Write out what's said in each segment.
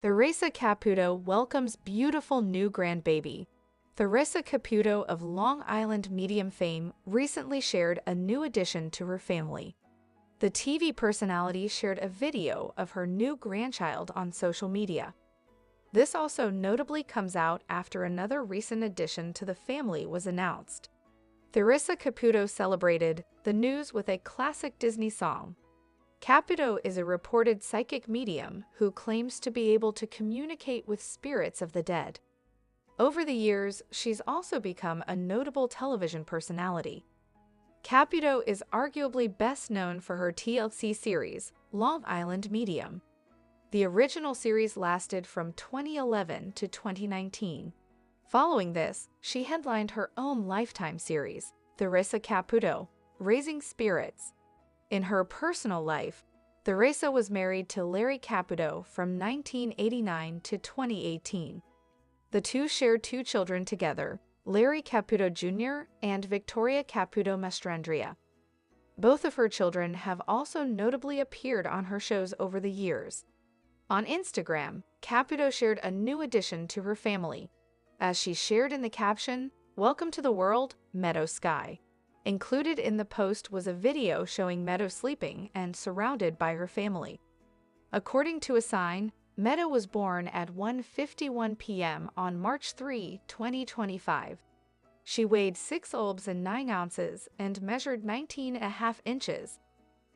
Theresa Caputo welcomes beautiful new grandbaby. Theresa Caputo of Long Island medium fame recently shared a new addition to her family. The TV personality shared a video of her new grandchild on social media. This also notably comes out after another recent addition to the family was announced. Theresa Caputo celebrated the news with a classic Disney song. Caputo is a reported psychic medium who claims to be able to communicate with spirits of the dead. Over the years, she's also become a notable television personality. Caputo is arguably best known for her TLC series, Long Island Medium. The original series lasted from 2011 to 2019. Following this, she headlined her own Lifetime series, Theresa Caputo, Raising Spirits. In her personal life, Theresa was married to Larry Caputo from 1989 to 2018. The two shared two children together, Larry Caputo Jr. and Victoria Caputo Mastrandria. Both of her children have also notably appeared on her shows over the years. On Instagram, Caputo shared a new addition to her family. As she shared in the caption, "Welcome to the world, Meadow Sky." Included in the post was a video showing Meadow sleeping and surrounded by her family. According to a sign, Meadow was born at 1:51 p.m. on March 3, 2025. She weighed 6 lbs and 9 ounces and measured 19.5 inches.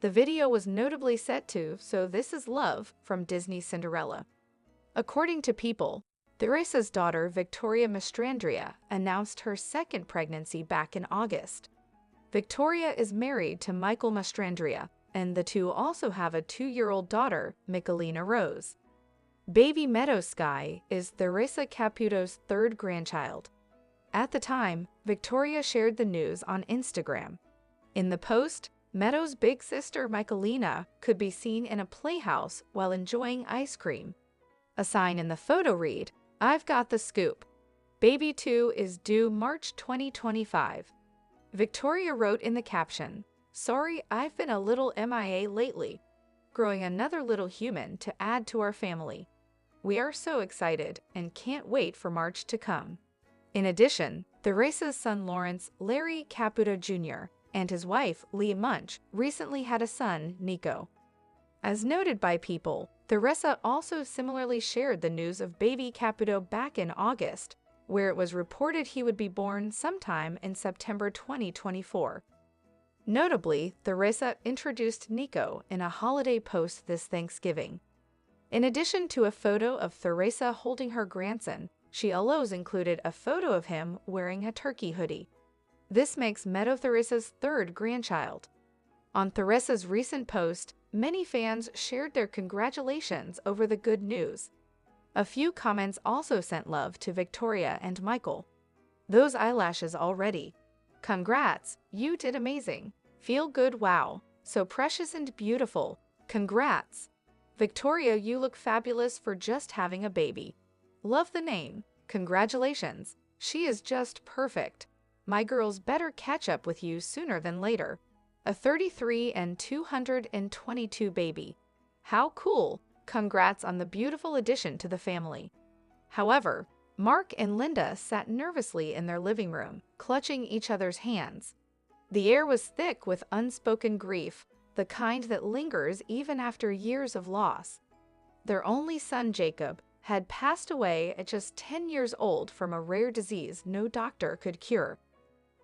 The video was notably set to "So This Is Love" from Disney's Cinderella. According to People, Theresa's daughter Victoria Mastrandria announced her second pregnancy back in August. Victoria is married to Michael Mastrandria, and the two also have a 2-year-old daughter, Michelina Rose. Baby Meadow Sky is Theresa Caputo's third grandchild. At the time, Victoria shared the news on Instagram. In the post, Meadow's big sister Michelina could be seen in a playhouse while enjoying ice cream. A sign in the photo read, "I've got the scoop. Baby 2 is due March 2025. Victoria wrote in the caption, "Sorry, I've been a little MIA lately. Growing another little human to add to our family. We are so excited and can't wait for March to come." In addition, Theresa's son Lawrence Larry Caputo Jr. and his wife Leah Munch recently had a son, Nico. As noted by People, Theresa also similarly shared the news of baby Caputo back in August, where it was reported he would be born sometime in September 2024. Notably, Theresa introduced Nico in a holiday post this Thanksgiving. In addition to a photo of Theresa holding her grandson, she always included a photo of him wearing a turkey hoodie. This makes Meadow Theresa's third grandchild. On Theresa's recent post, many fans shared their congratulations over the good news. A few comments also sent love to Victoria and Michael. "Those eyelashes already. Congrats, you did amazing. Feel good, wow. So precious and beautiful. Congrats. Victoria, you look fabulous for just having a baby. Love the name. Congratulations. She is just perfect. My girls better catch up with you sooner than later. A 33 and 222 baby. How cool. Congrats on the beautiful addition to the family." However, Mark and Linda sat nervously in their living room, clutching each other's hands. The air was thick with unspoken grief, the kind that lingers even after years of loss. Their only son, Jacob, had passed away at just 10 years old from a rare disease no doctor could cure.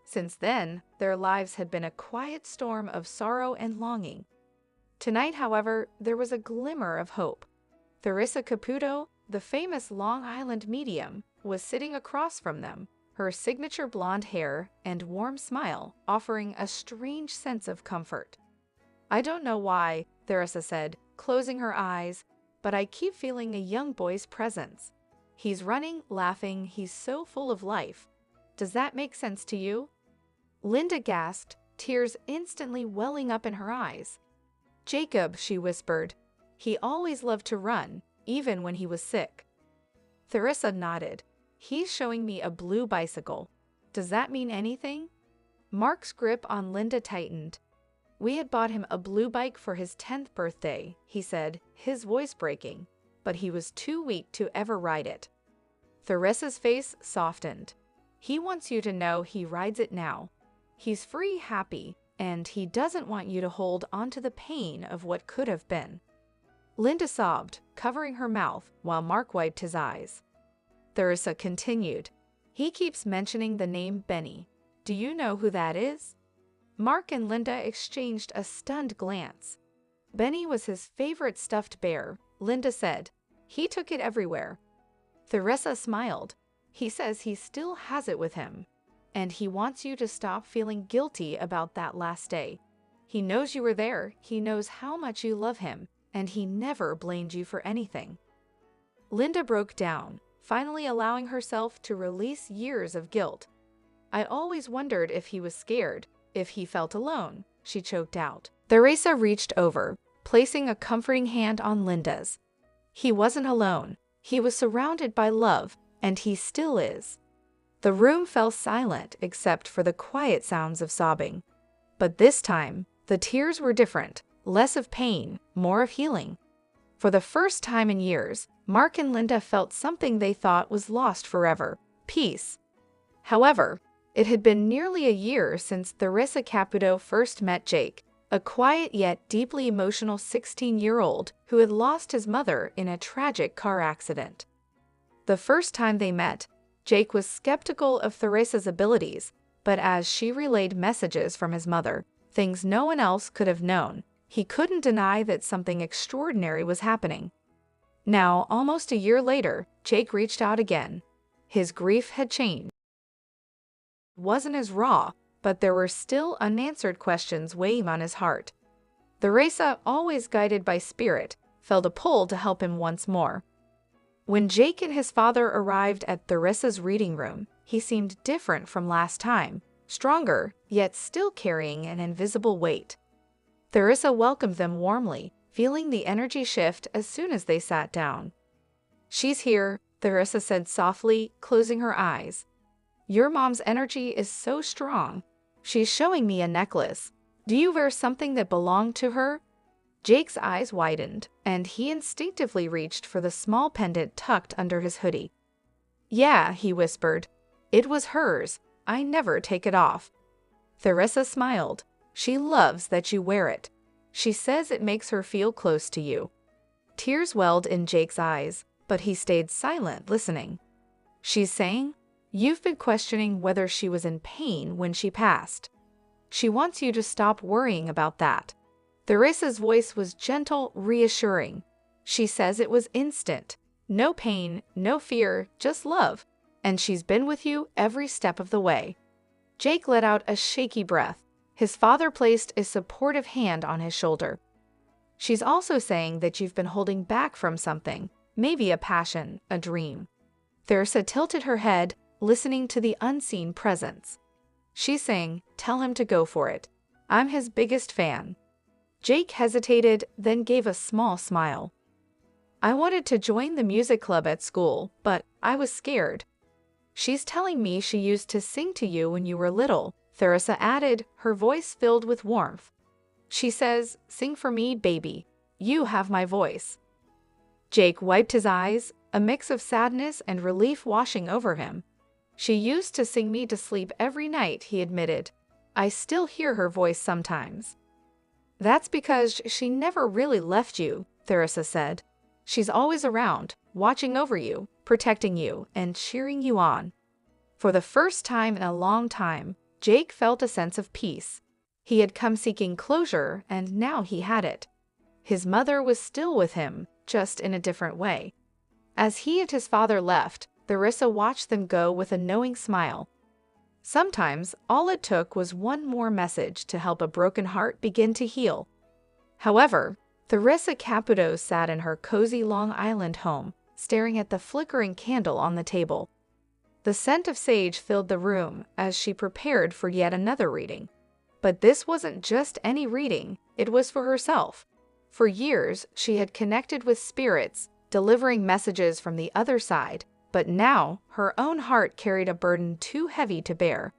Since then, their lives had been a quiet storm of sorrow and longing. Tonight, however, there was a glimmer of hope. Theresa Caputo, the famous Long Island medium, was sitting across from them, her signature blonde hair and warm smile offering a strange sense of comfort. "I don't know why," Theresa said, closing her eyes, "but I keep feeling a young boy's presence. He's running, laughing, he's so full of life. Does that make sense to you?" Linda gasped, tears instantly welling up in her eyes. "Jacob," she whispered. "He always loved to run, even when he was sick." Theresa nodded. "He's showing me a blue bicycle. Does that mean anything?" Mark's grip on Linda tightened. "We had bought him a blue bike for his 10th birthday," he said, his voice breaking. but he was too weak to ever ride it. Theresa's face softened. He wants you to know he rides it now. He's free, happy, and he doesn't want you to hold onto the pain of what could have been. Linda sobbed, covering her mouth, while Mark wiped his eyes. Theresa continued, "He keeps mentioning the name Benny. Do you know who that is?" Mark and Linda exchanged a stunned glance. "Benny was his favorite stuffed bear," Linda said. "He took it everywhere." Theresa smiled. "He says he still has it with him. And he wants you to stop feeling guilty about that last day. He knows you were there, he knows how much you love him, and he never blamed you for anything." Linda broke down, finally allowing herself to release years of guilt. "I always wondered if he was scared, if he felt alone," she choked out. Theresa reached over, placing a comforting hand on Linda's. "He wasn't alone. He was surrounded by love, and he still is." The room fell silent except for the quiet sounds of sobbing. But this time, the tears were different, less of pain, more of healing. For the first time in years, Mark and Linda felt something they thought was lost forever: peace. However, it had been nearly a year since Theresa Caputo first met Jake, a quiet yet deeply emotional 16-year-old who had lost his mother in a tragic car accident. The first time they met, Jake was skeptical of Theresa's abilities, but as she relayed messages from his mother, things no one else could have known, he couldn't deny that something extraordinary was happening. Now, almost a year later, Jake reached out again. His grief had changed. It wasn't as raw, but there were still unanswered questions weighing on his heart. Theresa, always guided by spirit, felt a pull to help him once more. When Jake and his father arrived at Theresa's reading room, he seemed different from last time, stronger, yet still carrying an invisible weight. Theresa welcomed them warmly, feeling the energy shift as soon as they sat down. "She's here," Theresa said softly, closing her eyes. "Your mom's energy is so strong. She's showing me a necklace. Do you wear something that belonged to her?" Jake's eyes widened, and he instinctively reached for the small pendant tucked under his hoodie. "Yeah," he whispered. "It was hers. I never take it off." Theresa smiled. "She loves that you wear it. She says it makes her feel close to you." Tears welled in Jake's eyes, but he stayed silent, listening. "She's saying, you've been questioning whether she was in pain when she passed. She wants you to stop worrying about that." Theresa's voice was gentle, reassuring. "She says it was instant. No pain, no fear, just love. And she's been with you every step of the way." Jake let out a shaky breath. His father placed a supportive hand on his shoulder. "She's also saying that you've been holding back from something, maybe a passion, a dream." Theresa tilted her head, listening to the unseen presence. "She's saying, tell him to go for it. I'm his biggest fan." Jake hesitated, then gave a small smile. "I wanted to join the music club at school, but I was scared." "She's telling me she used to sing to you when you were little," Theresa added, her voice filled with warmth. "She says, sing for me, baby. You have my voice." Jake wiped his eyes, a mix of sadness and relief washing over him. "She used to sing me to sleep every night," he admitted. "I still hear her voice sometimes." "That's because she never really left you," Theresa said. "She's always around, watching over you, protecting you, and cheering you on." For the first time in a long time, Jake felt a sense of peace. He had come seeking closure, and now he had it. His mother was still with him, just in a different way. As he and his father left, Theresa watched them go with a knowing smile. Sometimes, all it took was one more message to help a broken heart begin to heal. However, Theresa Caputo sat in her cozy Long Island home, staring at the flickering candle on the table. The scent of sage filled the room as she prepared for yet another reading. But this wasn't just any reading, it was for herself. For years, she had connected with spirits, delivering messages from the other side, but now her own heart carried a burden too heavy to bear.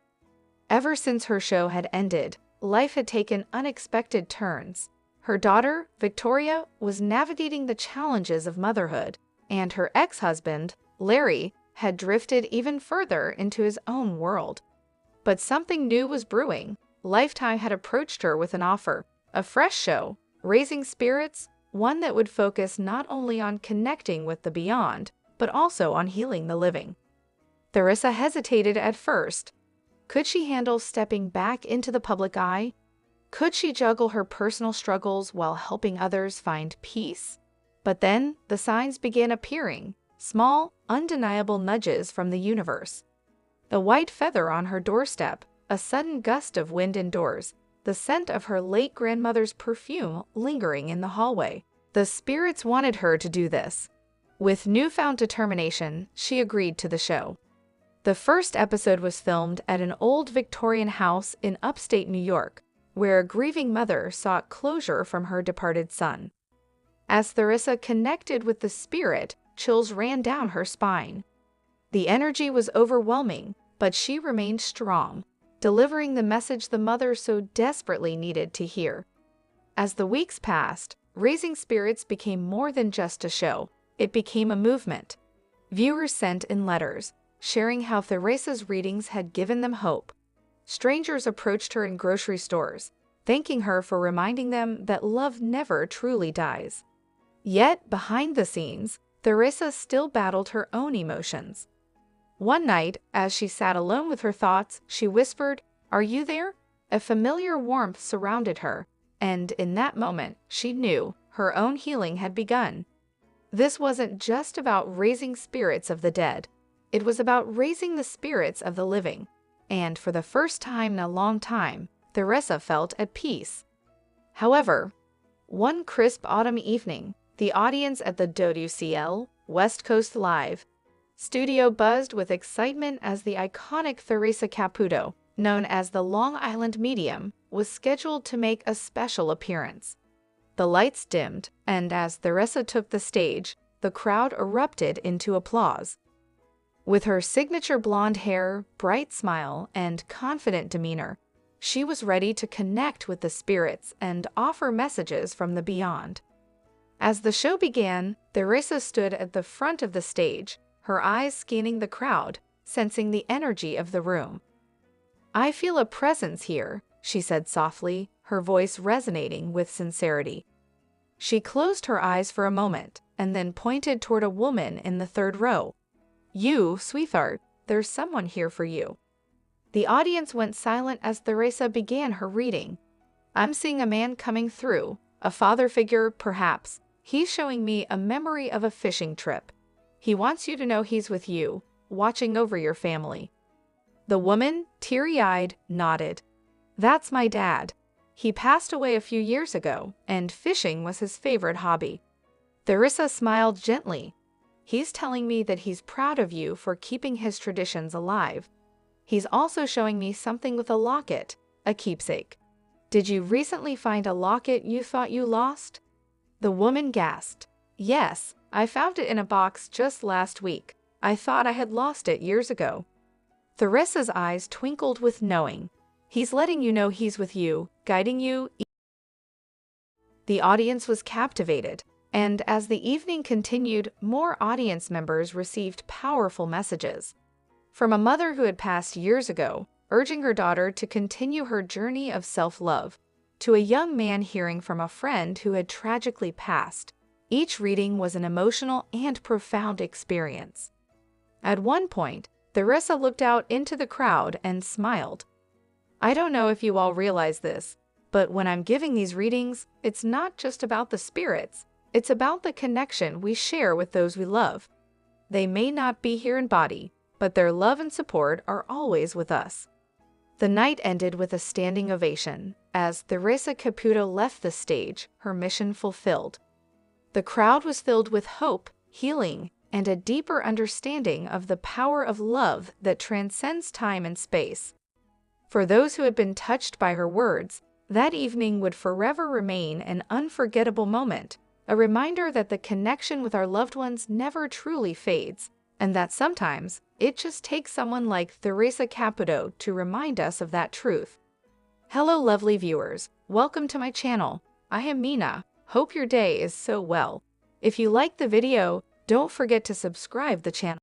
Ever since her show had ended, life had taken unexpected turns. Her daughter, Victoria, was navigating the challenges of motherhood, and her ex-husband, Larry, had drifted even further into his own world. But something new was brewing. Lifetime had approached her with an offer, a fresh show, Raising Spirits, one that would focus not only on connecting with the beyond, but also on healing the living. Theresa hesitated at first. Could she handle stepping back into the public eye? Could she juggle her personal struggles while helping others find peace? But then the signs began appearing, small, undeniable nudges from the universe. The white feather on her doorstep, a sudden gust of wind indoors, the scent of her late grandmother's perfume lingering in the hallway. The spirits wanted her to do this. With newfound determination, she agreed to the show. The first episode was filmed at an old Victorian house in upstate New York, where a grieving mother sought closure from her departed son. As Theresa connected with the spirit, chills ran down her spine. The energy was overwhelming, but she remained strong, delivering the message the mother so desperately needed to hear. As the weeks passed, Raising Spirits became more than just a show. It became a movement. Viewers sent in letters, sharing how Theresa's readings had given them hope. Strangers approached her in grocery stores, thanking her for reminding them that love never truly dies. Yet, behind the scenes, Theresa still battled her own emotions. One night, as she sat alone with her thoughts, she whispered, "Are you there?" A familiar warmth surrounded her, and in that moment, she knew her own healing had begun. This wasn't just about raising spirits of the dead. It was about raising the spirits of the living. And for the first time in a long time, Theresa felt at peace. However, one crisp autumn evening, the audience at the WCL West Coast Live studio buzzed with excitement as the iconic Theresa Caputo, known as the Long Island Medium, was scheduled to make a special appearance. The lights dimmed, and as Theresa took the stage, the crowd erupted into applause. With her signature blonde hair, bright smile, and confident demeanor, she was ready to connect with the spirits and offer messages from the beyond. As the show began, Theresa stood at the front of the stage, her eyes scanning the crowd, sensing the energy of the room. "I feel a presence here," she said softly, her voice resonating with sincerity. She closed her eyes for a moment, and then pointed toward a woman in the third row. "You, sweetheart, there's someone here for you." The audience went silent as Theresa began her reading. "I'm seeing a man coming through, a father figure, perhaps. He's showing me a memory of a fishing trip. He wants you to know he's with you, watching over your family." The woman, teary-eyed, nodded. "That's my dad. He passed away a few years ago, and fishing was his favorite hobby." Theresa smiled gently. "He's telling me that he's proud of you for keeping his traditions alive. He's also showing me something with a locket, a keepsake. Did you recently find a locket you thought you lost?" The woman gasped. "Yes, I found it in a box just last week. I thought I had lost it years ago." Theresa's eyes twinkled with knowing. "He's letting you know he's with you, guiding you." The audience was captivated, and as the evening continued, more audience members received powerful messages. From a mother who had passed years ago, urging her daughter to continue her journey of self-love, to a young man hearing from a friend who had tragically passed. Each reading was an emotional and profound experience. At one point, Theresa looked out into the crowd and smiled. "I don't know if you all realize this, but when I'm giving these readings, it's not just about the spirits, it's about the connection we share with those we love. They may not be here in body, but their love and support are always with us." The night ended with a standing ovation, as Theresa Caputo left the stage, her mission fulfilled. The crowd was filled with hope, healing, and a deeper understanding of the power of love that transcends time and space. For those who had been touched by her words, that evening would forever remain an unforgettable moment, a reminder that the connection with our loved ones never truly fades, and that sometimes it just takes someone like Theresa Caputo to remind us of that truth. Hello lovely viewers, welcome to my channel. I am Mina. Hope your day is so well. If you like the video, don't forget to subscribe the channel.